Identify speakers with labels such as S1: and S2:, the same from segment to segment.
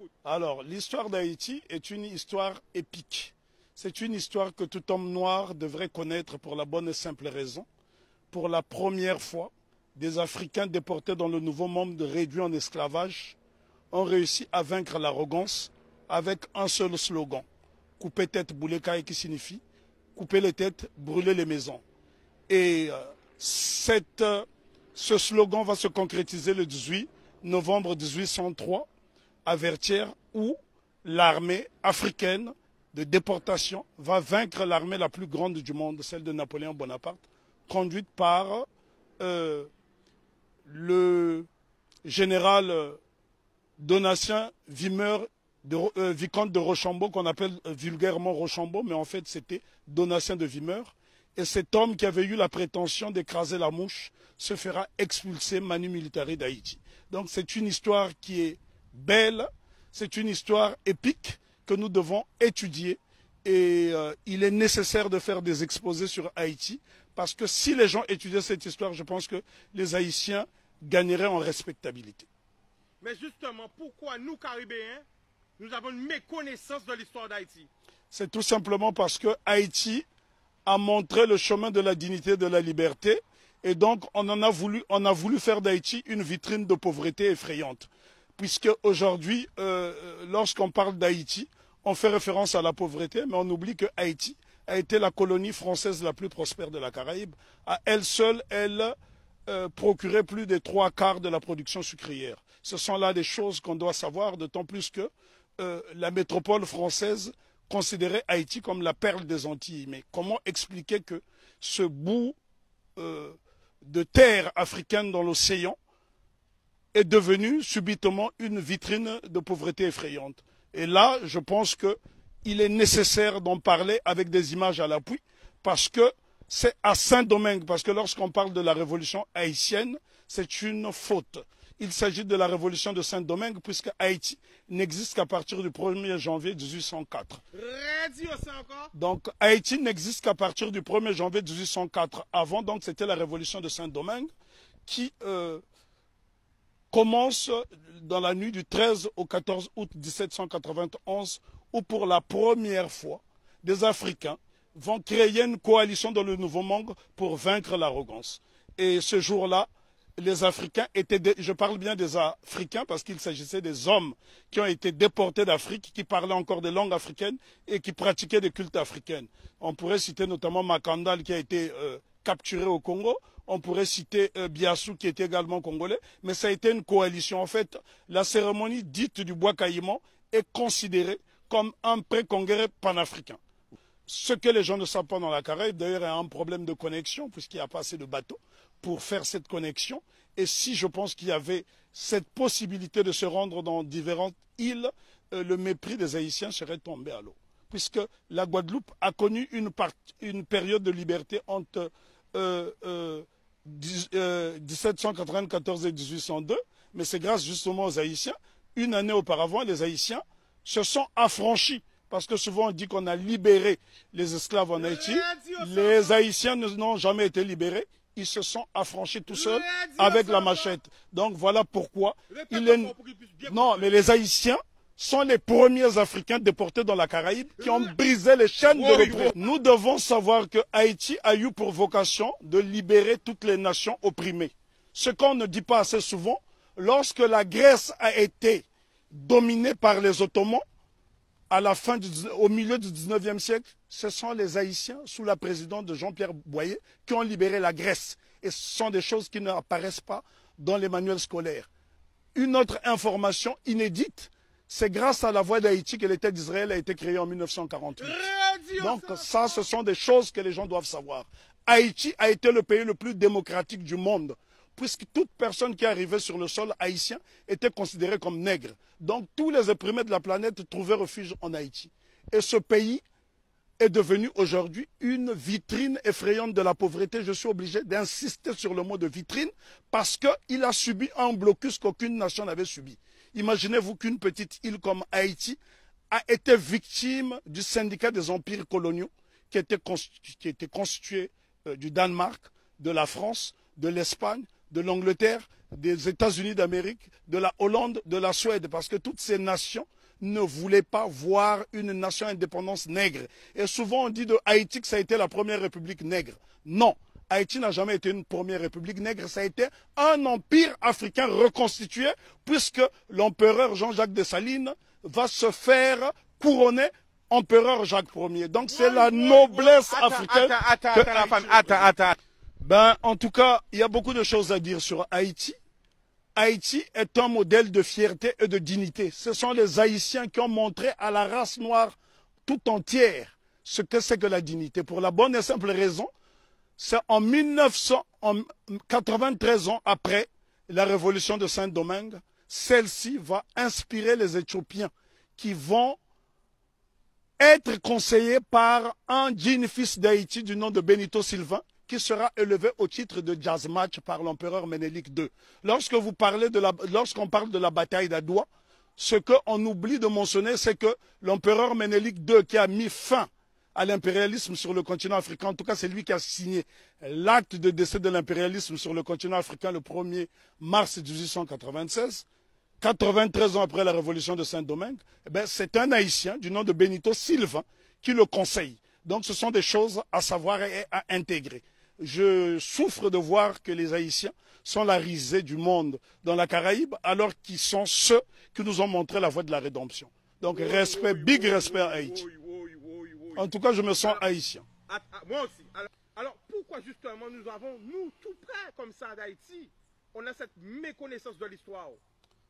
S1: t'écoute.
S2: Alors, l'histoire d'Haïti est une histoire épique. C'est une histoire que tout homme noir devrait connaître pour la bonne et simple raison. Pour la première fois, des Africains déportés dans le nouveau monde réduit en esclavage ont réussi à vaincre l'arrogance avec un seul slogan. Couper tête, bouler caille, qui signifie couper les têtes, brûler les maisons. Et ce slogan va se concrétiser le 18 novembre 1803 à Vertières, où l'armée africaine de déportation va vaincre l'armée la plus grande du monde, celle de Napoléon Bonaparte, conduite par le général Donatien Vicomte de Rochambeau, qu'on appelle vulgairement Rochambeau, mais en fait c'était Donatien de Vimeur. Et cet homme qui avait eu la prétention d'écraser la mouche se fera expulser manu militari d'Haïti. Donc c'est une histoire qui est belle, c'est une histoire épique que nous devons étudier. Et il est nécessaire de faire des exposés sur Haïti, parce que si les gens étudiaient cette histoire, je pense que les Haïtiens gagneraient en respectabilité.
S1: Mais justement, pourquoi nous, Caribéens, nous avons une méconnaissance de l'histoire d'Haïti?
S2: C'est tout simplement parce que Haïti a montré le chemin de la dignité et de la liberté, et donc on a voulu faire d'Haïti une vitrine de pauvreté effrayante. Puisque aujourd'hui, lorsqu'on parle d'Haïti, on fait référence à la pauvreté, mais on oublie que Haïti a été la colonie française la plus prospère de la Caraïbe. À elle seule, elle procurait plus des 3/4 de la production sucrière. Ce sont là des choses qu'on doit savoir, d'autant plus que la métropole française considérait Haïti comme la perle des Antilles. Mais comment expliquer que ce bout de terre africaine dans l'océan est devenu subitement une vitrine de pauvreté effrayante? Et là, je pense qu'il est nécessaire d'en parler avec des images à l'appui, parce que c'est à Saint-Domingue, parce que lorsqu'on parle de la révolution haïtienne, c'est une faute. Il s'agit de la révolution de Saint-Domingue, puisque Haïti n'existe qu'à partir du 1er janvier 1804. Donc Haïti n'existe qu'à partir du 1er janvier 1804. Avant, donc, c'était la révolution de Saint-Domingue qui commence dans la nuit du 13 au 14 août 1791, où pour la première fois, des Africains vont créer une coalition dans le Nouveau Monde pour vaincre l'arrogance. Et ce jour-là, les Africains étaient, je parle bien des Africains parce qu'il s'agissait des hommes qui ont été déportés d'Afrique, qui parlaient encore des langues africaines et qui pratiquaient des cultes africains. On pourrait citer notamment Makandal qui a été capturé au Congo. On pourrait citer Biassou qui était également congolais, mais ça a été une coalition. En fait, la cérémonie dite du bois caïman est considérée comme un pré-congrès panafricain. Ce que les gens ne savent pas dans la Caraïbe, d'ailleurs, il y a un problème de connexion, puisqu'il n'y a pas assez de bateaux pour faire cette connexion. Et si je pense qu'il y avait cette possibilité de se rendre dans différentes îles, le mépris des Haïtiens serait tombé à l'eau. Puisque la Guadeloupe a connu une période de liberté entre 1794 et 1802, mais c'est grâce justement aux Haïtiens. Une année auparavant, les Haïtiens se sont affranchis, parce que souvent on dit qu'on a libéré les esclaves en Haïti. Les Haïtiens n'ont jamais été libérés, ils se sont affranchis tout seuls avec la machette. Donc voilà pourquoi non, mais les Haïtiens sont les premiers Africains déportés dans la Caraïbe qui ont brisé les chaînes de l'oppression. Nous devons savoir que Haïti a eu pour vocation de libérer toutes les nations opprimées. Ce qu'on ne dit pas assez souvent, lorsque la Grèce a été dominée par les Ottomans, au milieu du 19e siècle, ce sont les Haïtiens, sous la présidence de Jean-Pierre Boyer, qui ont libéré la Grèce. Et ce sont des choses qui n'apparaissent pas dans les manuels scolaires. Une autre information inédite, c'est grâce à la voix d'Haïti que l'État d'Israël a été créé en 1948. Donc ça, ce sont des choses que les gens doivent savoir. Haïti a été le pays le plus démocratique du monde, puisque toute personne qui arrivait sur le sol haïtien était considérée comme nègre. Donc tous les opprimés de la planète trouvaient refuge en Haïti. Et ce pays est devenu aujourd'hui une vitrine effrayante de la pauvreté. Je suis obligé d'insister sur le mot de vitrine, parce qu'il a subi un blocus qu'aucune nation n'avait subi. Imaginez-vous qu'une petite île comme Haïti a été victime du syndicat des empires coloniaux qui était constitué du Danemark, de la France, de l'Espagne, de l'Angleterre, des États-Unis d'Amérique, de la Hollande, de la Suède, parce que toutes ces nations ne voulaient pas voir une nation indépendance nègre. Et souvent on dit de Haïti que ça a été la première république nègre. Non, Haïti n'a jamais été une première république nègre, ça a été un empire africain reconstitué, puisque l'empereur Jean-Jacques Dessalines va se faire couronner empereur Jacques Ier. Donc c'est la noblesse africaine.
S1: Attends.
S2: Ben, en tout cas, il y a beaucoup de choses à dire sur Haïti. Haïti est un modèle de fierté et de dignité. Ce sont les Haïtiens qui ont montré à la race noire tout entière ce que c'est que la dignité. Pour la bonne et simple raison, c'est en 93 ans après la révolution de Saint-Domingue, celle-ci va inspirer les Éthiopiens qui vont être conseillés par un digne fils d'Haïti du nom de Benito Sylvain, qui sera élevé au titre de jazz match par l'empereur Ménélique II. Lorsqu'on parle de la bataille d'Adoua, ce qu'on oublie de mentionner, c'est que l'empereur Ménélique II, qui a mis fin à l'impérialisme sur le continent africain, en tout cas c'est lui qui a signé l'acte de décès de l'impérialisme sur le continent africain le 1er mars 1896, 93 ans après la révolution de Saint-Domingue, eh c'est un Haïtien du nom de Benito Sylvain qui le conseille. Donc ce sont des choses à savoir et à intégrer. Je souffre de voir que les Haïtiens sont la risée du monde dans la Caraïbe, alors qu'ils sont ceux qui nous ont montré la voie de la rédemption. Donc respect, big respect à Haïti. En tout cas, je me sens haïtien.
S1: Moi aussi. Alors pourquoi justement nous avons, nous, tout près comme ça d'Haïti, on a cette méconnaissance de l'histoire?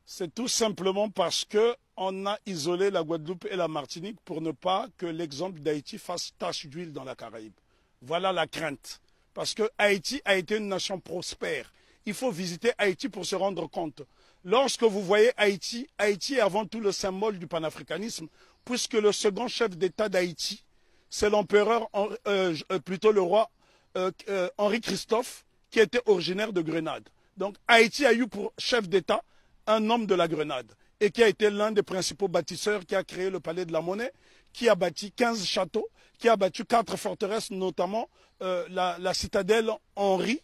S2: C'est tout simplement parce qu'on a isolé la Guadeloupe et la Martinique pour ne pas que l'exemple d'Haïti fasse tache d'huile dans la Caraïbe. Voilà la crainte. Parce que Haïti a été une nation prospère. Il faut visiter Haïti pour se rendre compte. Lorsque vous voyez Haïti, Haïti est avant tout le symbole du panafricanisme, puisque le second chef d'État d'Haïti, c'est l'empereur, plutôt le roi Henri Christophe, qui était originaire de Grenade. Donc Haïti a eu pour chef d'État un homme de la Grenade et qui a été l'un des principaux bâtisseurs, qui a créé le palais de la Monnaie, qui a bâti 15 châteaux, qui a bâti 4 forteresses, notamment la citadelle Henri,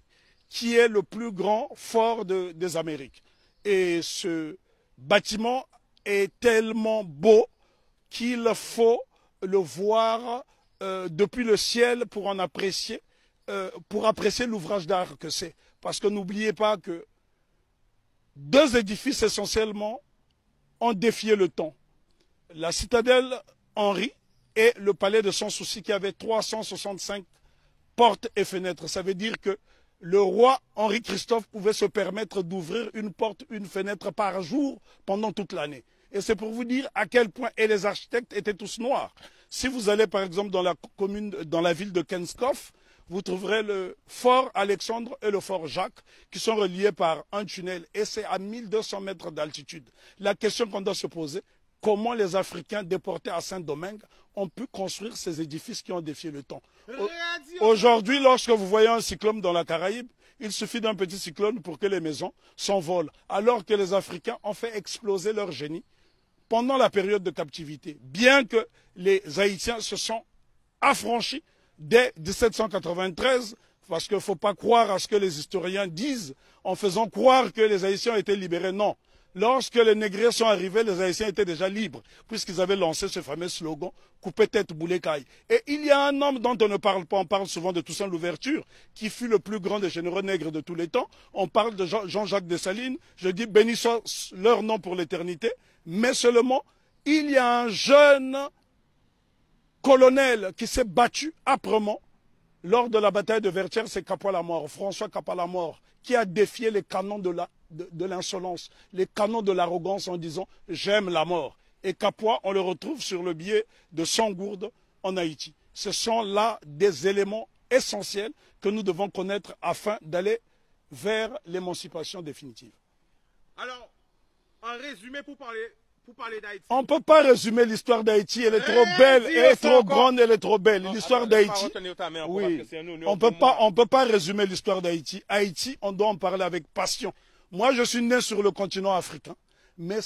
S2: qui est le plus grand fort des Amériques. Et ce bâtiment est tellement beau qu'il faut le voir depuis le ciel pour en apprécier, pour apprécier l'ouvrage d'art que c'est. Parce que n'oubliez pas que deux édifices essentiellement ont défié le temps. La citadelle Henri et le palais de Sans-Souci, qui avait 365 portes et fenêtres. Ça veut dire que le roi Henri Christophe pouvait se permettre d'ouvrir une porte, une fenêtre par jour pendant toute l'année. Et c'est pour vous dire à quel point, et les architectes étaient tous noirs. Si vous allez par exemple dans la ville de Kenskoff, vous trouverez le fort Alexandre et le fort Jacques qui sont reliés par un tunnel, et c'est à 1200 mètres d'altitude. La question qu'on doit se poser, comment les Africains déportés à Saint-Domingue ont pu construire ces édifices qui ont défié le temps? Aujourd'hui, lorsque vous voyez un cyclone dans la Caraïbe, il suffit d'un petit cyclone pour que les maisons s'envolent, alors que les Africains ont fait exploser leur génie pendant la période de captivité. Bien que les Haïtiens se sont affranchis dès 1793, parce qu'il ne faut pas croire à ce que les historiens disent en faisant croire que les Haïtiens ont été libérés. Non. Lorsque les négriers sont arrivés, les Haïtiens étaient déjà libres, puisqu'ils avaient lancé ce fameux slogan « Coupez tête, boulet caille ». Et il y a un homme dont on ne parle pas, on parle souvent de Toussaint Louverture, qui fut le plus grand des généraux nègres de tous les temps. On parle de Jean-Jacques Dessalines, je dis béni soit leur nom pour l'éternité, mais seulement il y a un jeune colonel qui s'est battu âprement lors de la bataille de Vertières, c'est Capois-la-Mort, François Capois-la-Mort, qui a défié les canons de l'insolence, les canons de l'arrogance en disant « j'aime la mort ». Et Capois, on le retrouve sur le billet de Sangourde en Haïti. Ce sont là des éléments essentiels que nous devons connaître afin d'aller vers l'émancipation définitive.
S1: Alors, en résumé, pour parler d'Haïti.
S2: On ne peut pas résumer l'histoire d'Haïti, elle est trop belle, elle est trop grande, elle est trop belle. L'histoire d'Haïti, oui, on ne peut pas résumer l'histoire d'Haïti. Haïti, on doit en parler avec passion. Moi, je suis né sur le continent africain, mais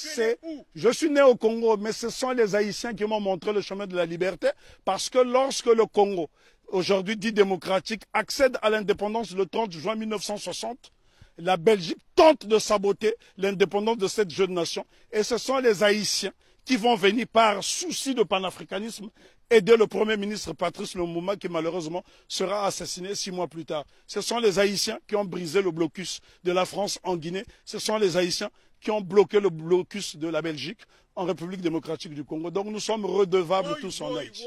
S2: je suis né au Congo, mais ce sont les Haïtiens qui m'ont montré le chemin de la liberté, parce que lorsque le Congo, aujourd'hui dit démocratique, accède à l'indépendance le 30 juin 1960, la Belgique tente de saboter l'indépendance de cette jeune nation. Et ce sont les Haïtiens qui vont venir par souci de panafricanisme aider le Premier ministre Patrice Lumumba qui malheureusement sera assassiné 6 mois plus tard. Ce sont les Haïtiens qui ont brisé le blocus de la France en Guinée. Ce sont les Haïtiens qui ont bloqué le blocus de la Belgique en République démocratique du Congo. Donc nous sommes redevables tous en Haïti.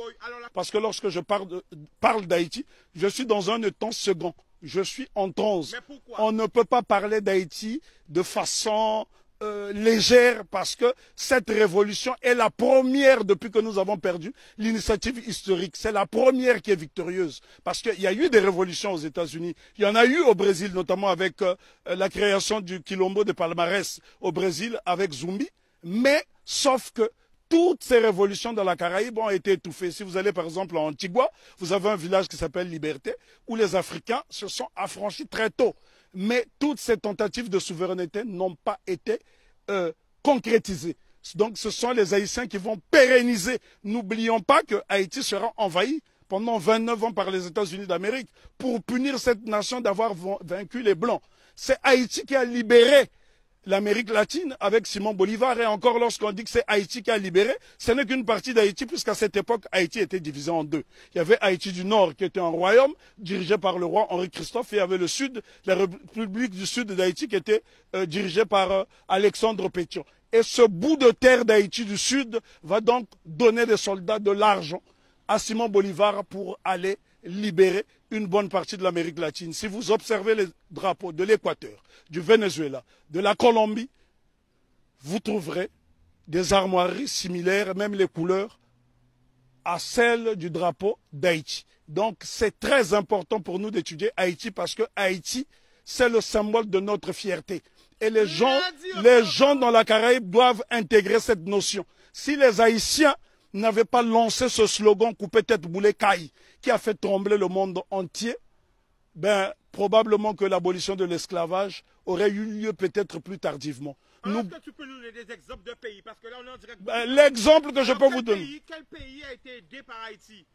S2: Parce que lorsque je parle d'Haïti, je suis dans un temps second. Je suis en transe. On ne peut pas parler d'Haïti de façon légère parce que cette révolution est la première depuis que nous avons perdu l'initiative historique. C'est la première qui est victorieuse parce qu'il y a eu des révolutions aux États-Unis. Il y en a eu au Brésil, notamment avec la création du Quilombo de Palmarès au Brésil avec Zumbi. Mais sauf que toutes ces révolutions dans la Caraïbe ont été étouffées. Si vous allez par exemple en Antigua, vous avez un village qui s'appelle Liberté où les Africains se sont affranchis très tôt. Mais toutes ces tentatives de souveraineté n'ont pas été concrétisées. Donc ce sont les Haïtiens qui vont pérenniser. N'oublions pas que Haïti sera envahi pendant 29 ans par les États-Unis d'Amérique pour punir cette nation d'avoir vaincu les Blancs. C'est Haïti qui a libéré l'Amérique latine avec Simon Bolivar. Et encore lorsqu'on dit que c'est Haïti qui a libéré, ce n'est qu'une partie d'Haïti puisqu'à cette époque, Haïti était divisé en deux. Il y avait Haïti du Nord qui était un royaume dirigé par le roi Henri Christophe et il y avait le Sud, la République du Sud d'Haïti qui était dirigée par Alexandre Pétion. Et ce bout de terre d'Haïti du Sud va donc donner des soldats, de l'argent à Simon Bolivar pour aller libérer une bonne partie de l'Amérique latine. Si vous observez les drapeaux de l'Équateur, du Venezuela, de la Colombie, vous trouverez des armoiries similaires, même les couleurs, à celles du drapeau d'Haïti. Donc c'est très important pour nous d'étudier Haïti parce que Haïti, c'est le symbole de notre fierté. Et les gens dans la Caraïbe doivent intégrer cette notion. Si les Haïtiens n'avaient pas lancé ce slogan « Coupez tête boulet caille » qui a fait trembler le monde entier, ben, probablement que l'abolition de l'esclavage aurait eu lieu peut-être plus tardivement.
S1: Est-ce que tu peux nous donner des exemples de pays? Parce que là, on est en direct.
S2: L'exemple que je peux vous donner.
S1: Quel pays a été aidé par Haïti?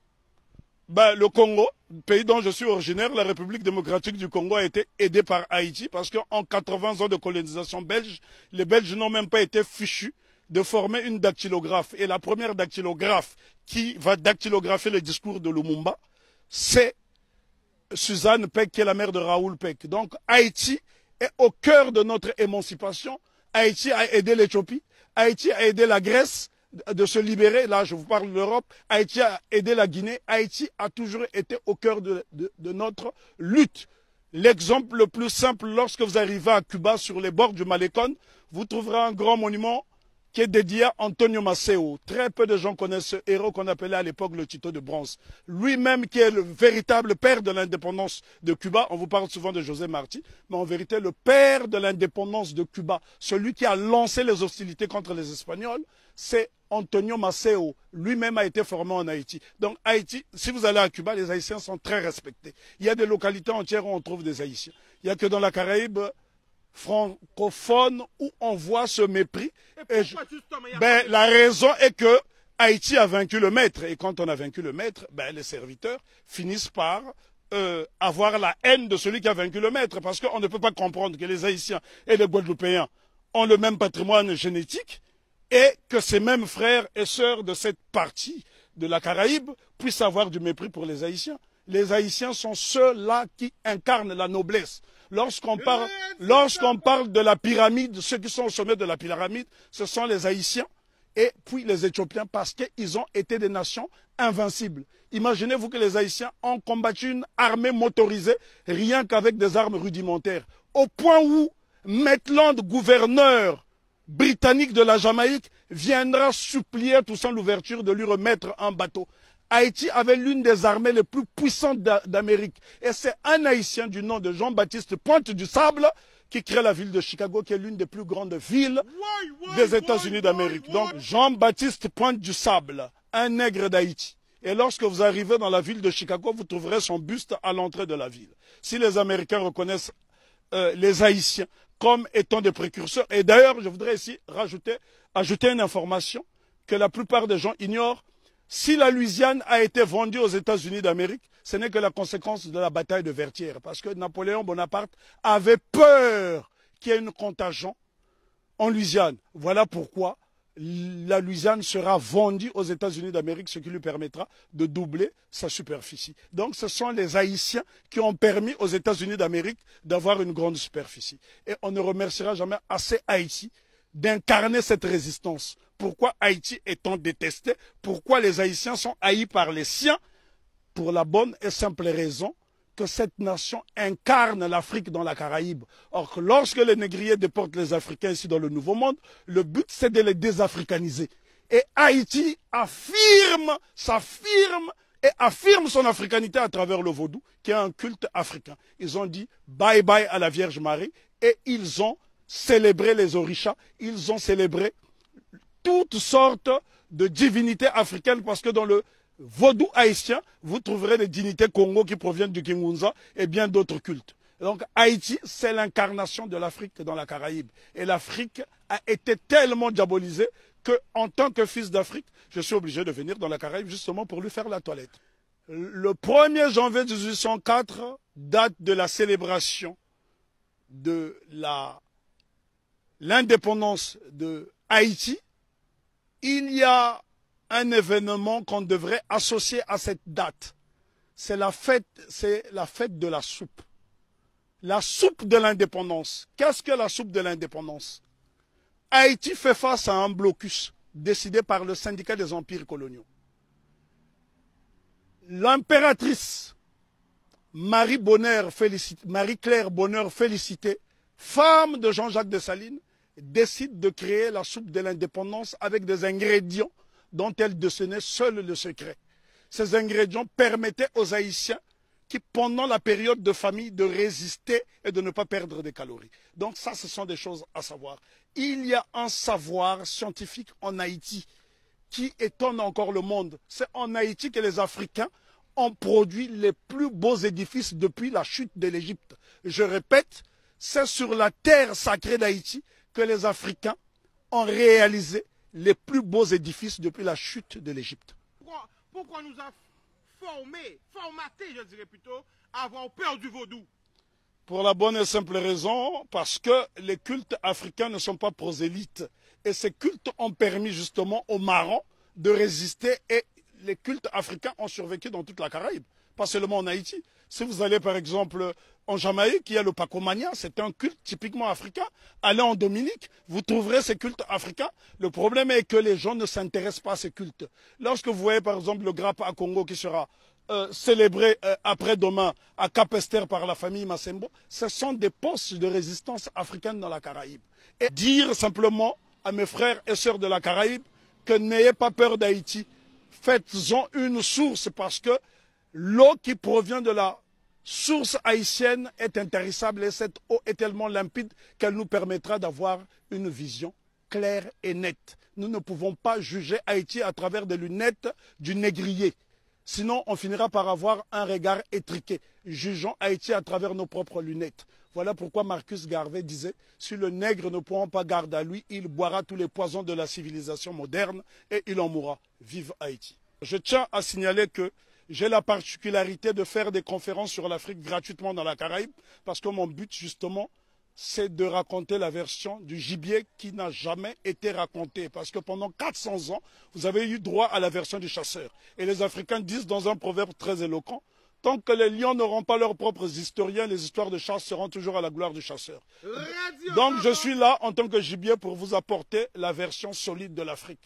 S2: Ben, le Congo, pays dont je suis originaire, la République démocratique du Congo a été aidée par Haïti parce qu'en 80 ans de colonisation belge, les Belges n'ont même pas été fichus de former une dactylographe. Et la première dactylographe qui va dactylographier le discours de Lumumba, c'est Suzanne Peck, qui est la mère de Raoul Peck. Donc Haïti est au cœur de notre émancipation. Haïti a aidé l'Éthiopie, Haïti a aidé la Grèce de se libérer. Là, je vous parle de l'Europe. Haïti a aidé la Guinée. Haïti a toujours été au cœur de notre lutte. L'exemple le plus simple, lorsque vous arrivez à Cuba, sur les bords du Malecón, vous trouverez un grand monument qui est dédié à Antonio Maceo. Très peu de gens connaissent ce héros qu'on appelait à l'époque le Tito de bronze. Lui-même qui est le véritable père de l'indépendance de Cuba. On vous parle souvent de José Marti, mais en vérité le père de l'indépendance de Cuba, celui qui a lancé les hostilités contre les Espagnols, c'est Antonio Maceo. Lui-même a été formé en Haïti. Donc Haïti, si vous allez à Cuba, les Haïtiens sont très respectés. Il y a des localités entières où on trouve des Haïtiens. Il n'y a que dans la Caraïbe francophone où on voit ce mépris. La raison est que Haïti a vaincu le maître. Et quand on a vaincu le maître, les serviteurs finissent par avoir la haine de celui qui a vaincu le maître. Parce qu'on ne peut pas comprendre que les Haïtiens et les Guadeloupéens ont le même patrimoine génétique et que ces mêmes frères et sœurs de cette partie de la Caraïbe puissent avoir du mépris pour les Haïtiens. Les Haïtiens sont ceux-là qui incarnent la noblesse. Lorsqu'on parle de la pyramide, ceux qui sont au sommet de la pyramide, ce sont les Haïtiens et puis les Éthiopiens parce qu'ils ont été des nations invincibles. Imaginez-vous que les Haïtiens ont combattu une armée motorisée rien qu'avec des armes rudimentaires. Au point où Maitland, gouverneur britannique de la Jamaïque, viendra supplier Toussaint Louverture de lui remettre un bateau. Haïti avait l'une des armées les plus puissantes d'Amérique. Et c'est un Haïtien du nom de Jean-Baptiste Pointe du Sable qui crée la ville de Chicago, qui est l'une des plus grandes villes des États-Unis d'Amérique. Donc Jean-Baptiste Pointe du Sable, un nègre d'Haïti. Et lorsque vous arrivez dans la ville de Chicago, vous trouverez son buste à l'entrée de la ville. Si les Américains reconnaissent les Haïtiens comme étant des précurseurs, et d'ailleurs je voudrais ici ajouter une information que la plupart des gens ignorent. Si la Louisiane a été vendue aux États-Unis d'Amérique, ce n'est que la conséquence de la bataille de Vertières. Parce que Napoléon Bonaparte avait peur qu'il y ait une contagion en Louisiane. Voilà pourquoi la Louisiane sera vendue aux États-Unis d'Amérique, ce qui lui permettra de doubler sa superficie. Donc ce sont les Haïtiens qui ont permis aux États-Unis d'Amérique d'avoir une grande superficie. Et on ne remerciera jamais assez Haïti d'incarner cette résistance. Pourquoi Haïti étant détesté? Pourquoi les Haïtiens sont haïs par les siens? Pour la bonne et simple raison que cette nation incarne l'Afrique dans la Caraïbe. Or, lorsque les négriers déportent les Africains ici dans le Nouveau Monde, le but c'est de les désafricaniser. Et Haïti s'affirme et affirme son africanité à travers le vaudou, qui est un culte africain. Ils ont dit bye bye à la Vierge Marie et ils ont célébré les orishas, ils ont célébré toutes sortes de divinités africaines parce que dans le vaudou haïtien, vous trouverez des dignités Congo qui proviennent du Kingunza et bien d'autres cultes. Donc Haïti, c'est l'incarnation de l'Afrique dans la Caraïbe. Et l'Afrique a été tellement diabolisée qu'en tant que fils d'Afrique, je suis obligé de venir dans la Caraïbe justement pour lui faire la toilette. Le 1er janvier 1804, date de la célébration de l'indépendance de Haïti, il y a un événement qu'on devrait associer à cette date. C'est la fête de la soupe. La soupe de l'indépendance. Qu'est-ce que la soupe de l'indépendance? Haïti fait face à un blocus décidé par le syndicat des empires coloniaux. L'impératrice Marie-Claire Bonheur Félicité, femme de Jean-Jacques Dessalines, décide de créer la soupe de l'indépendance avec des ingrédients dont elle détenait seul le secret. Ces ingrédients permettaient aux Haïtiens qui, pendant la période de famine, de résister et de ne pas perdre des calories. Donc ça, ce sont des choses à savoir. Il y a un savoir scientifique en Haïti qui étonne encore le monde. C'est en Haïti que les Africains ont produit les plus beaux édifices depuis la chute de l'Égypte. Je répète, c'est sur la terre sacrée d'Haïti que les Africains ont réalisé les plus beaux édifices depuis la chute de l'Égypte.
S1: Pourquoi nous a formaté, je dirais plutôt, à avoir peur du vaudou?
S2: Pour la bonne et simple raison, parce que les cultes africains ne sont pas prosélytes. Et ces cultes ont permis justement aux marrons de résister et les cultes africains ont survécu dans toute la Caraïbe, pas seulement en Haïti. Si vous allez par exemple en Jamaïque, il y a le Pacomania, c'est un culte typiquement africain. Allez en Dominique, vous trouverez ces cultes africains. Le problème est que les gens ne s'intéressent pas à ces cultes. Lorsque vous voyez par exemple le Grappa à Congo qui sera célébré après-demain à Cap-Esther par la famille Massembo, ce sont des postes de résistance africaine dans la Caraïbe. Et dire simplement à mes frères et sœurs de la Caraïbe que n'ayez pas peur d'Haïti, faites-en une source parce que l'eau qui provient de la source haïtienne est intarissable et cette eau est tellement limpide qu'elle nous permettra d'avoir une vision claire et nette. Nous ne pouvons pas juger Haïti à travers des lunettes du négrier. Sinon, on finira par avoir un regard étriqué. Jugeons Haïti à travers nos propres lunettes. Voilà pourquoi Marcus Garvey disait « Si le nègre ne prend pas garde à lui, il boira tous les poisons de la civilisation moderne et il en mourra. Vive Haïti !» Je tiens à signaler que j'ai la particularité de faire des conférences sur l'Afrique gratuitement dans la Caraïbe parce que mon but justement c'est de raconter la version du gibier qui n'a jamais été racontée. Parce que pendant 400 ans, vous avez eu droit à la version du chasseur. Et les Africains disent dans un proverbe très éloquent, tant que les lions n'auront pas leurs propres historiens, les histoires de chasse seront toujours à la gloire du chasseur. Donc je suis là en tant que gibier pour vous apporter la version solide de l'Afrique.